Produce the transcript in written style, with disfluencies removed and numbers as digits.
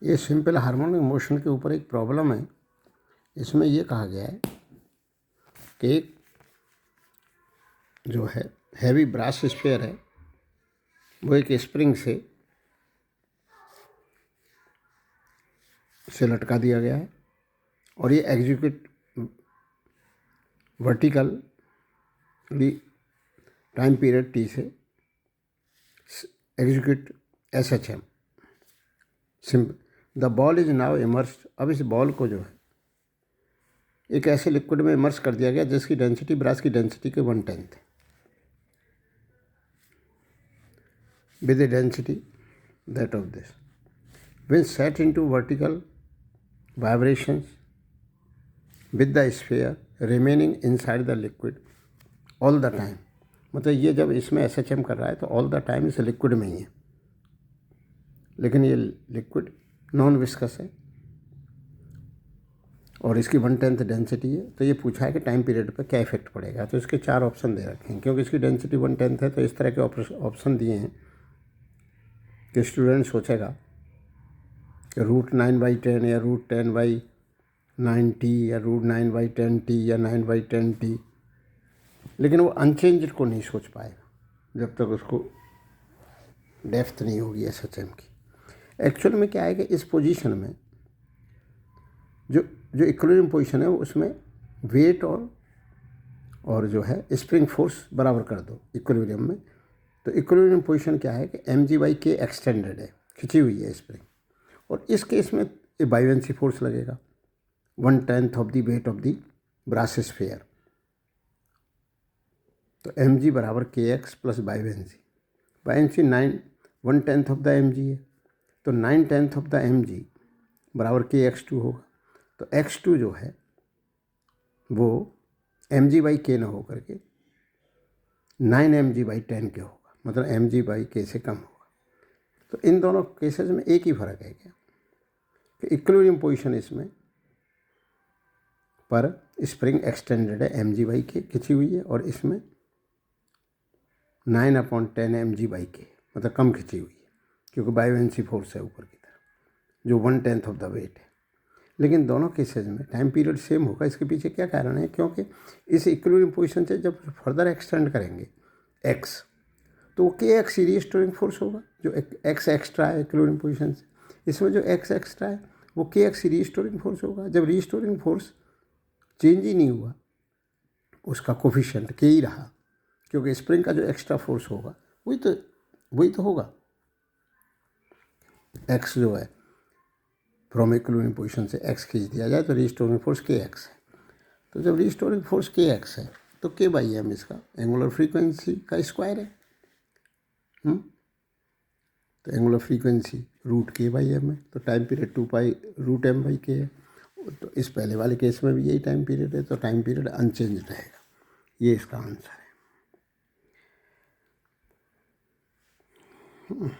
ये simple harmonic motion के ऊपर एक प्रॉब्लम है। इसमें ये कहा गया है कि एक जो है हैवी ब्रास स्फीयर है वो एक स्प्रिंग से लटका दिया गया है और ये execute vertically time period T से execute SHM simple. The ball is now immersed. अब इस बॉल को जो है एक ऐसे लिक्विड में इमर्स कर दिया गया जिसकी डेंसिटी ब्रास की डेंसिटी के 1/10 है, with the density that of this when set into vertical vibrations with the sphere remaining inside the liquid all the time। मतलब ये जब इसमें SHM कर रहा है तो ऑल द टाइम इस लिक्विड में ही है, लेकिन ये लिक्विड नॉन विस्कस है और इसकी 1/10 डेंसिटी है। तो ये पूछा है कि टाइम पीरियड पर क्या इफेक्ट पड़ेगा। तो इसके 4 ऑप्शन दे रखे हैं। क्योंकि इसकी डेंसिटी 1/10 है तो इस तरह के ऑप्शन दिए हैं कि स्टूडेंट सोचेगा कि √9/10 या √10/9t या √9/10t या 9/10t, लेकिन वो अनचेंज्ड को नहीं सोच पाएगा जब तक उसको डेप्थ नहीं होगी SHM की। एक्चुअल में क्या है कि इस पोजीशन में जो इक्विलिब्रियम पोजीशन है उसमें वेट और जो है स्प्रिंग फोर्स बराबर कर दो इक्विलिब्रियम में। तो इक्विलिब्रियम पोजीशन क्या है कि mg/k एक्सटेंडेड है, खिंची हुई है स्प्रिंग, और इस केस में बाइवेंसी फोर्स लगेगा 1/10 of the weight of the brass sphere. तो mg बराबर kx plus buoyancy 1/10 of the mg है, तो 9/10 ऑफ द mg बराबर kx2 होगा। तो x2 जो है वो mg/k ना हो करके 9mg/10 के होगा, मतलब mg/k से कम होगा। तो इन दोनों केसेस में एक ही फ़र्क है क्या कि इक्विलिब्रियम पोजीशन इसमें पर स्प्रिंग एक्सटेंडेड है mg/k खिंची हुई है, और इसमें 9/10 mg/k मतलब कम खिंची हुई है क्योंकि बाइवेंसी फोर्स है ऊपर की तरफ जो 1/10 ऑफ द वेट है। लेकिन दोनों केसेज में टाइम पीरियड सेम होगा। इसके पीछे क्या कारण है? क्योंकि इस इक्विलिब्रियम पोजीशन से जब फर्दर एक्सटेंड करेंगे x तो वो kx ही रीस्टोरिंग फोर्स होगा, जो x एक्स्ट्रा है इक्विलिब्रियम पोजीशन से। इसमें जो x एक्स्ट्रा है वो kx ही रीस्टोरिंग फोर्स होगा। जब रीस्टोरिंग फोर्स चेंज ही नहीं हुआ, उसका कोफिशिएंट k ही रहा, क्योंकि स्प्रिंग का जो एक्स्ट्रा फोर्स होगा वही तो होगा। x जो है फ्रॉम इक्विलिब्रियम पोजीशन से x खींच दिया जाए तो रीस्टोरिंग फोर्स kx है। तो जब रीस्टोरिंग फोर्स kx है तो k/m इसका एंगुलर फ्रीक्वेंसी का स्क्वायर है। तो एंगुलर फ्रीक्वेंसी √k/m है, तो टाइम पीरियड 2π√m/k है। तो इस पहले वाले केस में भी यही टाइम पीरियड है, तो टाइम पीरियड अनचेंज रहेगा। ये इसका आंसर है।